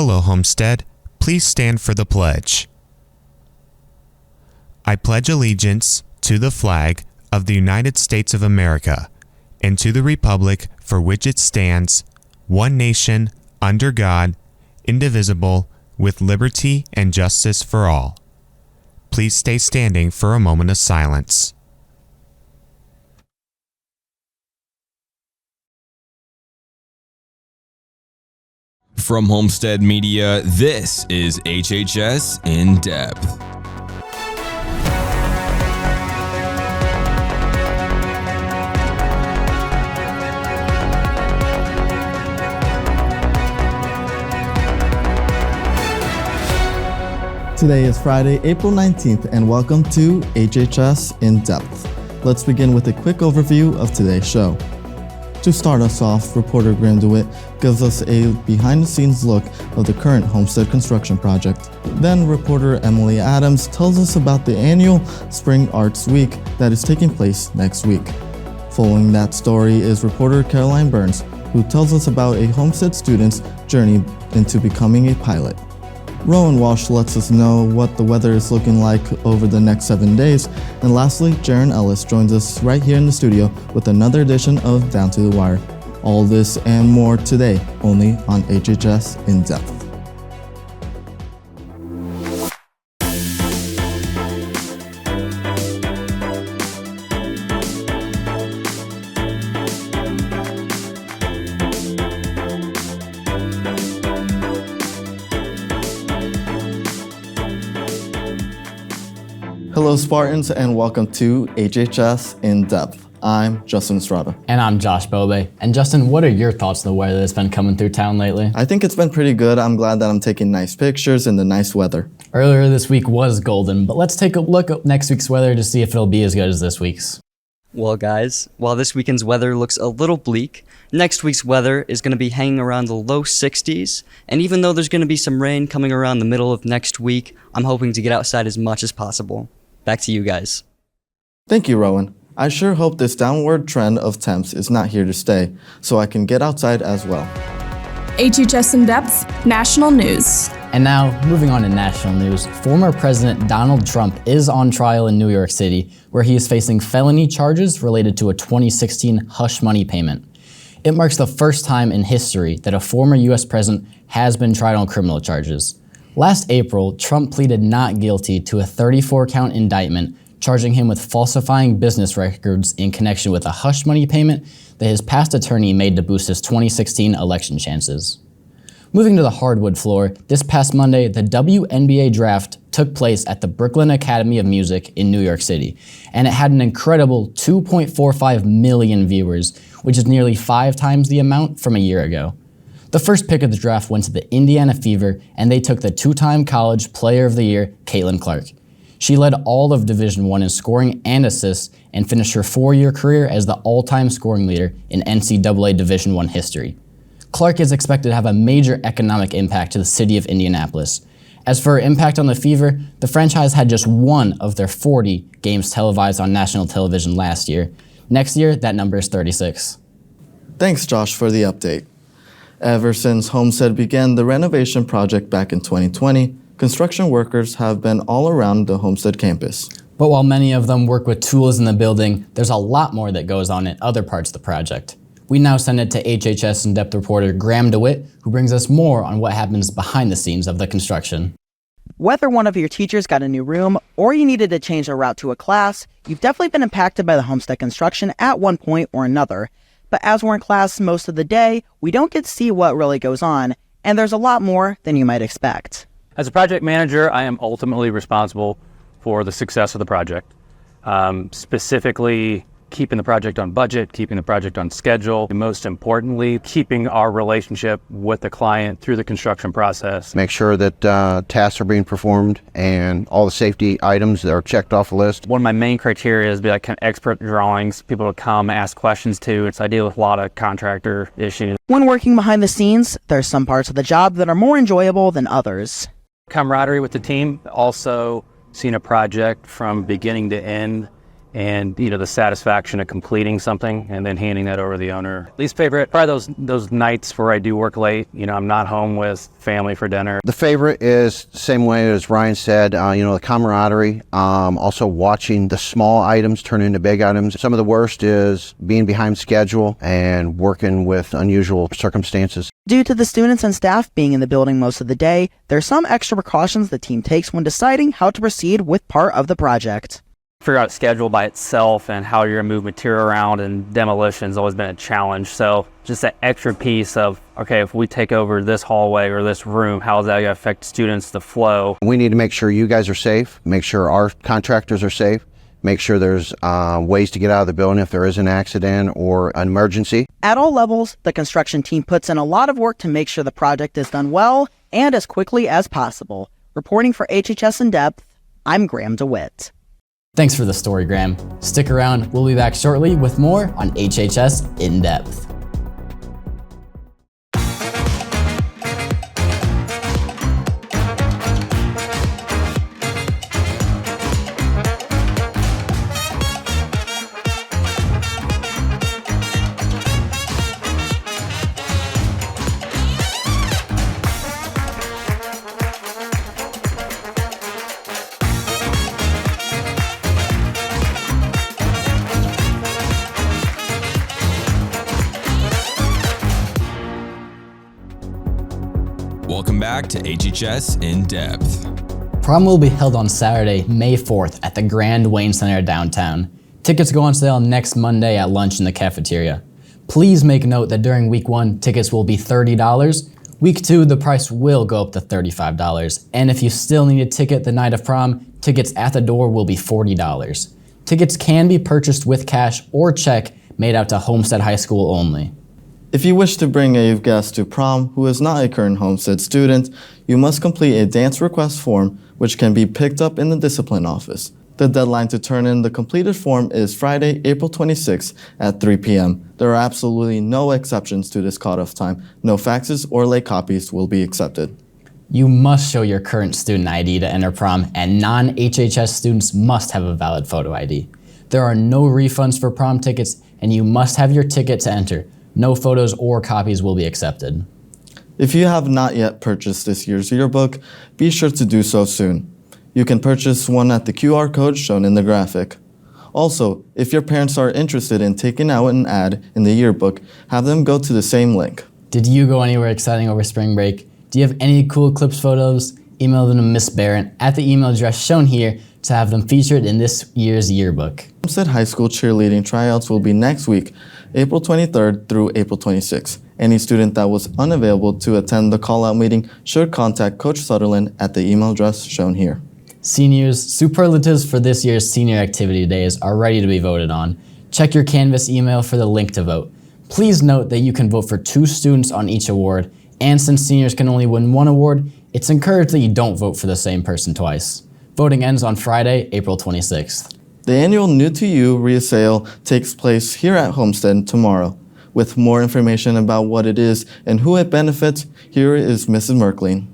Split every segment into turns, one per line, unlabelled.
Hello, Homestead. Please stand for the pledge. I pledge allegiance to the flag of the United States of America and to the republic for which it stands, one nation, under God, indivisible, with liberty and justice for all. Please stay standing for a moment of silence.
From Homestead Media, this is HHS In Depth.
Today is Friday, April 19th, and welcome to HHS In Depth. Let's begin with a quick overview of today's show. To start us off, reporter Graham DeWitt gives us a behind-the-scenes look of the current Homestead construction project. Then reporter Emily Adams tells us about the annual Spring Arts Week that is taking place next week. Following that story is reporter Caroline Burns, who tells us about a Homestead student's journey into becoming a pilot. Rowan Walsh lets us know what the weather is looking like over the next 7 days. And lastly, Jaron Ellis joins us right here in the studio with another edition of Down to the Wire. All this and more today, only on HHS In Depth. Hello Spartans and welcome to HHS In Depth. I'm Justin Estrada.
And I'm Josh Bobe. And Justin, what are your thoughts on the weather that's been coming through town lately?
I think it's been pretty good. I'm glad that I'm taking nice pictures in the nice weather.
Earlier this week was golden, but let's take a look at next week's weather to see if it'll be as good as this week's.
Well guys, while this weekend's weather looks a little bleak, next week's weather is going to be hanging around the low 60s, and even though there's going to be some rain coming around the middle of next week, I'm hoping to get outside as much as possible. Back to you guys.
Thank you, Rowan. I sure hope this downward trend of temps is not here to stay, so I can get outside as well.
HHS In Depth, national news.
And now, moving on to national news, former President Donald Trump is on trial in New York City, where he is facing felony charges related to a 2016 hush money payment. It marks the first time in history that a former U.S. president has been tried on criminal charges. Last April, Trump pleaded not guilty to a 34-count indictment charging him with falsifying business records in connection with a hush money payment that his past attorney made to boost his 2016 election chances. Moving to the hardwood floor, this past Monday, the WNBA draft took place at the Brooklyn Academy of Music in New York City, and it had an incredible 2.45 million viewers, which is nearly 5 times the amount from a year ago. The first pick of the draft went to the Indiana Fever, and they took the 2-time College Player of the Year, Caitlin Clark. She led all of Division I in scoring and assists and finished her 4-year career as the all-time scoring leader in NCAA Division I history. Clark is expected to have a major economic impact to the city of Indianapolis. As for her impact on the Fever, the franchise had just one of their 40 games televised on national television last year. Next year, that number is 36.
Thanks, Josh, for the update. Ever since Homestead began the renovation project back in 2020, construction workers have been all around the Homestead campus.
But while many of them work with tools in the building, there's a lot more that goes on in other parts of the project. We now send it to HHS In Depth reporter Graham DeWitt, who brings us more on what happens behind the scenes of the construction.
Whether one of your teachers got a new room or you needed to change a route to a class, you've definitely been impacted by the Homestead construction at one point or another. But as we're in class most of the day, we don't get to see what really goes on, and there's a lot more than you might expect.
As a project manager, I am ultimately responsible for the success of the project, specifically keeping the project on budget, keeping the project on schedule, and most importantly, keeping our relationship with the client through the construction process.
Make sure that tasks are being performed and all the safety items that are checked off the list.
One of my main criteria is be like kind of expert drawings, people to come ask questions to. I deal with a lot of contractor issues.
When working behind the scenes, there's some parts of the job that are more enjoyable than others.
Camaraderie with the team, also seeing a project from beginning to end and the satisfaction of completing something and then handing that over to the owner. Least favorite, probably those nights where I do work late. I'm not home with family for dinner.
The favorite is the same way as Ryan said, the camaraderie, also watching the small items turn into big items. Some of the worst is being behind schedule and working with unusual circumstances.
Due to the students and staff being in the building most of the day, there are some extra precautions the team takes when deciding how to proceed with part of the project.
Figure out schedule by itself and how you're going to move material around, and demolition has always been a challenge. So just that extra piece of, okay, if we take over this hallway or this room, how is that going to affect students, the flow?
We need to make sure you guys are safe, make sure our contractors are safe, make sure there's ways to get out of the building if there is an accident or an emergency.
At all levels, the construction team puts in a lot of work to make sure the project is done well and as quickly as possible. Reporting for HHS In Depth, I'm Graham DeWitt.
Thanks for the story, Graham. Stick around, we'll be back shortly with more on HHS In Depth.
Welcome back to HHS In Depth.
Prom will be held on Saturday, May 4th at the Grand Wayne Center downtown. Tickets go on sale next Monday at lunch in the cafeteria. Please make note that during week 1, tickets will be $30. Week 2, the price will go up to $35. And if you still need a ticket the night of prom, tickets at the door will be $40. Tickets can be purchased with cash or check made out to Homestead High School only.
If you wish to bring a guest to prom who is not a current Homestead student, you must complete a dance request form which can be picked up in the discipline office. The deadline to turn in the completed form is Friday, April 26th at 3 p.m. There are absolutely no exceptions to this cutoff time. No faxes or late copies will be accepted.
You must show your current student ID to enter prom, and non-HHS students must have a valid photo ID. There are no refunds for prom tickets, and you must have your ticket to enter. No photos or copies will be accepted.
If you have not yet purchased this year's yearbook, be sure to do so soon. You can purchase one at the QR code shown in the graphic. Also, if your parents are interested in taking out an ad in the yearbook, have them go to the same link.
Did you go anywhere exciting over spring break? Do you have any cool clips photos? Email them to Miss Barrett at the email address shown here to have them featured in this year's yearbook.
Homestead High School cheerleading tryouts will be next week, April 23rd through April 26th. Any student that was unavailable to attend the call-out meeting should contact Coach Sutherland at the email address shown here.
Seniors, superlatives for this year's senior activity days are ready to be voted on. Check your Canvas email for the link to vote. Please note that you can vote for 2 students on each award, and since seniors can only win 1 award, it's encouraged that you don't vote for the same person twice. Voting ends on Friday, April 26th.
The annual New to You resale takes place here at Homestead tomorrow. With more information about what it is and who it benefits, here is Mrs. Merkling.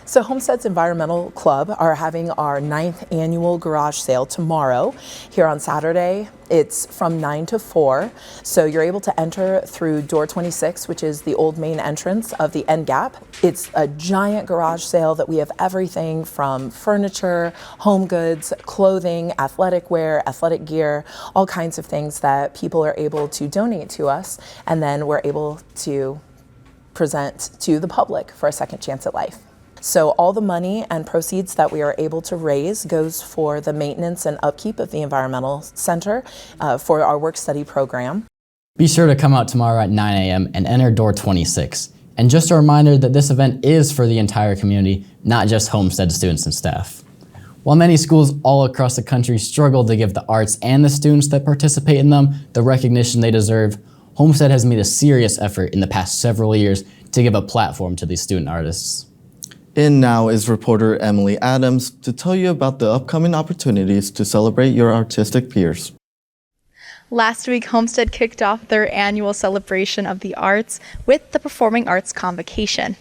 So Homestead's Environmental Club are having our 9th annual garage sale tomorrow here on Saturday. It's from 9 to 4. So you're able to enter through door 26, which is the old main entrance of the end gap. It's a giant garage sale that we have everything from furniture, home goods, clothing, athletic wear, athletic gear, all kinds of things that people are able to donate to us. And then we're able to present to the public for a second chance at life. So all the money and proceeds that we are able to raise goes for the maintenance and upkeep of the Environmental Center for our work-study program.
Be sure to come out tomorrow at 9 a.m. and enter door 26. And just a reminder that this event is for the entire community, not just Homestead students and staff. While many schools all across the country struggle to give the arts and the students that participate in them the recognition they deserve, Homestead has made a serious effort in the past several years to give a platform to these student artists.
In now is reporter Emily Adams to tell you about the upcoming opportunities to celebrate your artistic peers.
Last week, Homestead kicked off their annual celebration of the arts with the Performing Arts Convocation.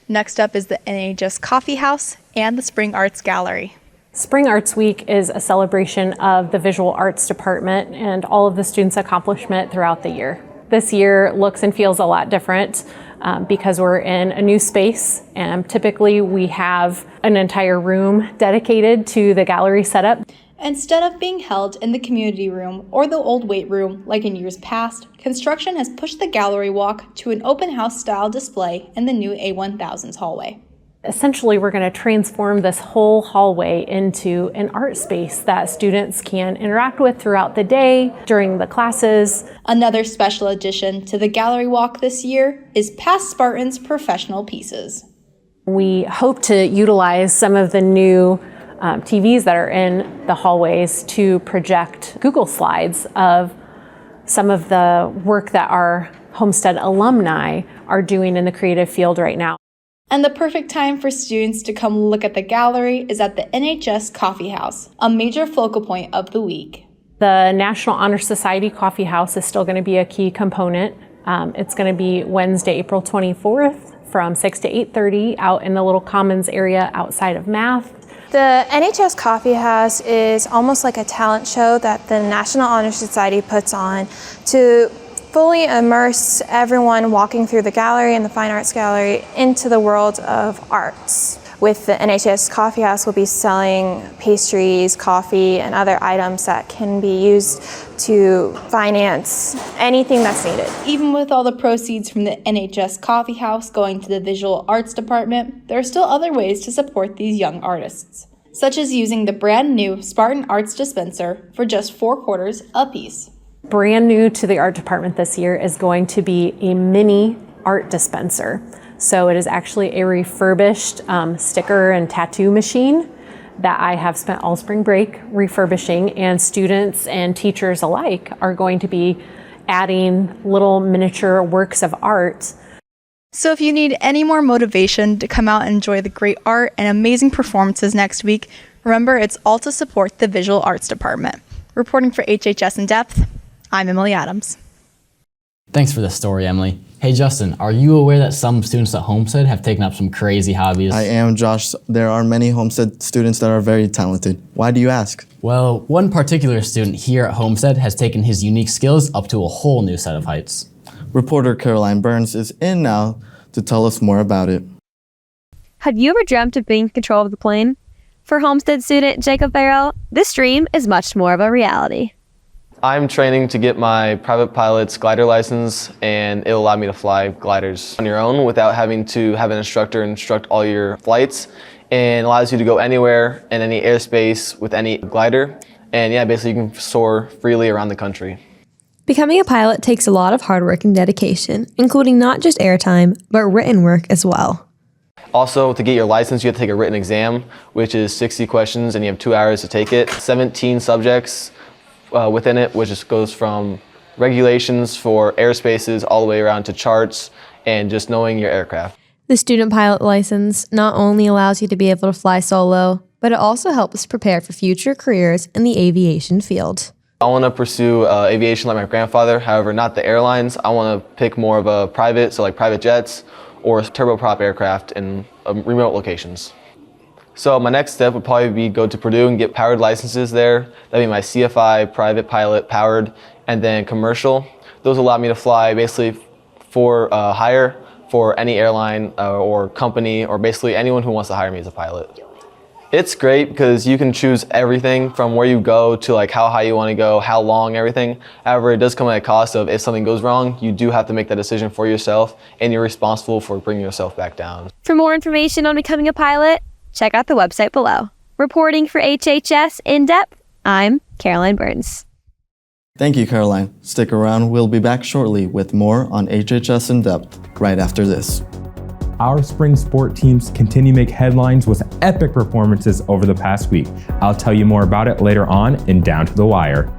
Next up is the NHS Coffee House and the Spring Arts Gallery.
Spring Arts Week is a celebration of the visual arts department and all of the students' accomplishment throughout the year. This year looks and feels a lot different because we're in a new space, and typically we have an entire room dedicated to the gallery setup.
Instead of being held in the community room or the old weight room like in years past, construction has pushed the gallery walk to an open house style display in the new A1000's hallway.
Essentially, we're going to transform this whole hallway into an art space that students can interact with throughout the day, during the classes.
Another special addition to the gallery walk this year is Past Spartans Professional Pieces.
We hope to utilize some of the new TVs that are in the hallways to project Google slides of some of the work that our Homestead alumni are doing in the creative field right now.
And the perfect time for students to come look at the gallery is at the NHS Coffee House, a major focal point of the week.
The National Honor Society Coffee House is still going to be a key component. It's going to be Wednesday, April 24th from 6 to 8:30 out in the little commons area outside of math.
The NHS Coffee House is almost like a talent show that the National Honor Society puts on to fully immerse everyone walking through the gallery and the Fine Arts Gallery into the world of arts. With the NHS Coffee House, we'll be selling pastries, coffee, and other items that can be used to finance anything that's needed.
Even with all the proceeds from the NHS Coffee House going to the Visual Arts Department, there are still other ways to support these young artists, such as using the brand new Spartan Arts Dispenser for just 4 quarters a piece.
Brand new to the art department this year is going to be a mini art dispenser. So it is actually a refurbished sticker and tattoo machine that I have spent all spring break refurbishing, and students and teachers alike are going to be adding little miniature works of art.
So if you need any more motivation to come out and enjoy the great art and amazing performances next week, remember it's all to support the Visual Arts Department. Reporting for HHS In Depth, I'm Emily Adams.
Thanks for the story, Emily. Hey Justin, are you aware that some students at Homestead have taken up some crazy hobbies?
I am, Josh. There are many Homestead students that are very talented. Why do you ask?
Well, one particular student here at Homestead has taken his unique skills up to a whole new set of heights.
Reporter Caroline Burns is in now to tell us more about it.
Have you ever dreamt of being in control of the plane? For Homestead student Jacob Farrell, this dream is much more of a reality.
I'm training to get my private pilot's glider license, and it'll allow me to fly gliders on your own without having to have an instructor instruct all your flights, and allows you to go anywhere in any airspace with any glider. And yeah, basically you can soar freely around the country.
Becoming a pilot takes a lot of hard work and dedication, including not just airtime, but written work as well.
Also, to get your license, you have to take a written exam, which is 60 questions, and you have 2 hours to take it. 17 subjects within it, which just goes from regulations for airspaces all the way around to charts and just knowing your aircraft.
The student pilot license not only allows you to be able to fly solo, but it also helps prepare for future careers in the aviation field.
I want to pursue aviation like my grandfather, however, not the airlines. I want to pick more of a private, so like private jets or turboprop aircraft in remote locations. So my next step would probably be go to Purdue and get powered licenses there. That'd be my CFI, private pilot, powered, and then commercial. Those allow me to fly basically for hire for any airline or company, or basically anyone who wants to hire me as a pilot. It's great because you can choose everything from where you go to like how high you want to go, how long, everything. However, it does come at a cost of if something goes wrong, you do have to make that decision for yourself, and you're responsible for bringing yourself back down.
For more information on becoming a pilot, check out the website below. Reporting for HHS In Depth, I'm Caroline Burns.
Thank you, Caroline. Stick around. We'll be back shortly with more on HHS In Depth right after this.
Our spring sport teams continue to make headlines with epic performances over the past week. I'll tell you more about it later on in Down to the Wire.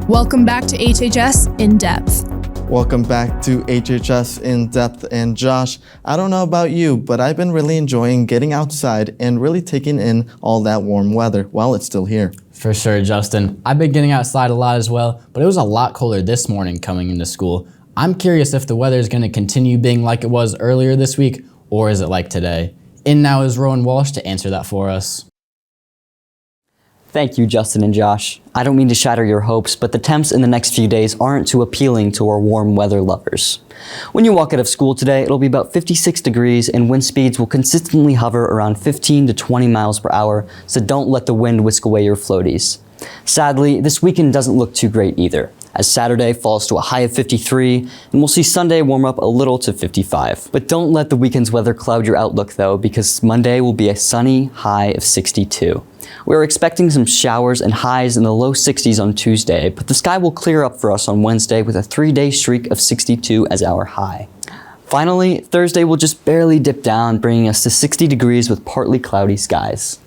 Welcome back to HHS In Depth.
Welcome back to HHS In Depth. And Josh, I don't know about you, but I've been really enjoying getting outside and really taking in all that warm weather while it's still here.
For sure, Justin. I've been getting outside a lot as well, but it was a lot colder this morning coming into school. I'm curious if the weather is going to continue being like it was earlier this week, or is it like today? In now is Rowan Walsh to answer that for us.
Thank you, Justin and Josh. I don't mean to shatter your hopes, but the temps in the next few days aren't too appealing to our warm weather lovers. When you walk out of school today, it'll be about 56 degrees and wind speeds will consistently hover around 15 to 20 miles per hour, so don't let the wind whisk away your floaties. Sadly, this weekend doesn't look too great either, as Saturday falls to a high of 53, and we'll see Sunday warm up a little to 55. But don't let the weekend's weather cloud your outlook though, because Monday will be a sunny high of 62. We're expecting some showers and highs in the low 60s on Tuesday, but the sky will clear up for us on Wednesday with a 3-day streak of 62 as our high. Finally, Thursday will just barely dip down, bringing us to 60 degrees with partly cloudy skies.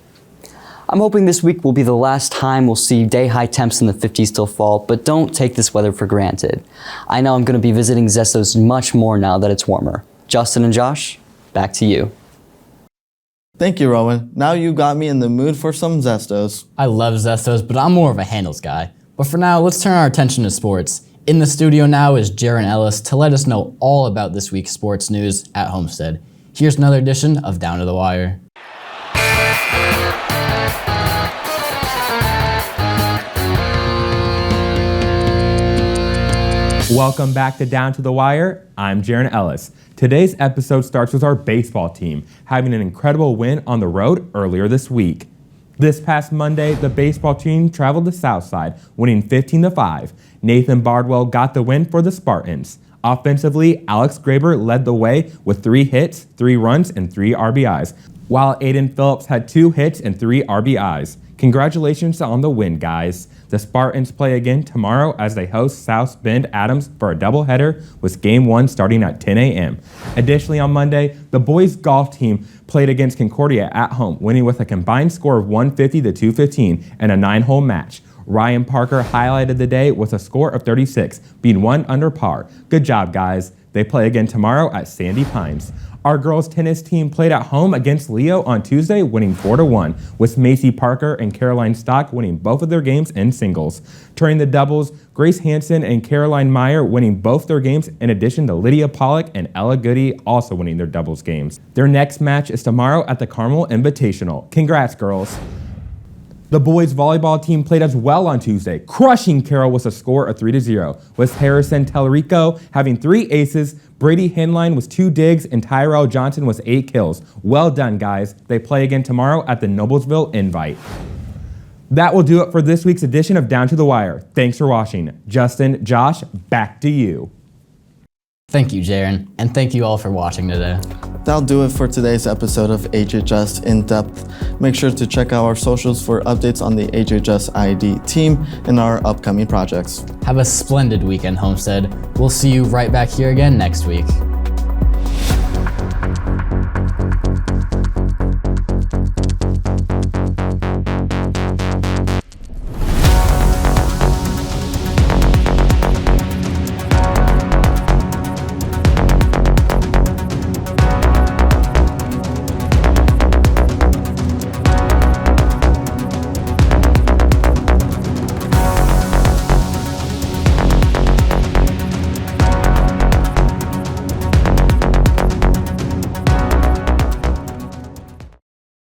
I'm hoping this week will be the last time we'll see day high temps in the 50s till fall, but don't take this weather for granted. I know I'm going to be visiting Zestos much more now that it's warmer. Justin and Josh, back to you.
Thank you, Rowan. Now you got me in the mood for some Zestos.
I love Zestos, but I'm more of a handles guy. But for now, let's turn our attention to sports. In the studio now is Jaron Ellis to let us know all about this week's sports news at Homestead. Here's another edition of Down to the Wire.
Welcome back to Down to the Wire. I'm Jaron Ellis. Today's episode starts with our baseball team having an incredible win on the road earlier this week. This past Monday, the baseball team traveled to Southside, winning 15-5. Nathan Bardwell got the win for the Spartans. Offensively, Alex Graber led the way with 3 hits, 3 runs, and 3 RBIs, while Aiden Phillips had 2 hits and 3 RBIs. Congratulations on the win, guys. The Spartans play again tomorrow as they host South Bend Adams for a doubleheader with Game 1 starting at 10 a.m. Additionally, on Monday, the boys golf team played against Concordia at home, winning with a combined score of 150-215 and a 9-hole match. Ryan Parker highlighted the day with a score of 36, being 1 under par. Good job, guys. They play again tomorrow at Sandy Pines. Our girls tennis team played at home against Leo on Tuesday, winning 4-1, with Macy Parker and Caroline Stock winning both of their games in singles. Turning the doubles, Grace Hansen and Caroline Meyer winning both their games, in addition to Lydia Pollock and Ella Goody also winning their doubles games. Their next match is tomorrow at the Carmel Invitational. Congrats, girls. The boys volleyball team played as well on Tuesday, crushing Carroll with a score of 3-0, with Harrison Telrico having 3 aces, Brady Henline with 2 digs, and Tyrell Johnson with 8 kills. Well done, guys. They play again tomorrow at the Noblesville Invite. That will do it for this week's edition of Down to the Wire. Thanks for watching. Justin, Josh, back to you.
Thank you, Jaron, and thank you all for watching today.
That'll do it for today's episode of HHS In Depth. Make sure to check out our socials for updates on the HHS ID team and our upcoming projects.
Have a splendid weekend, Homestead. We'll see you right back here again next week.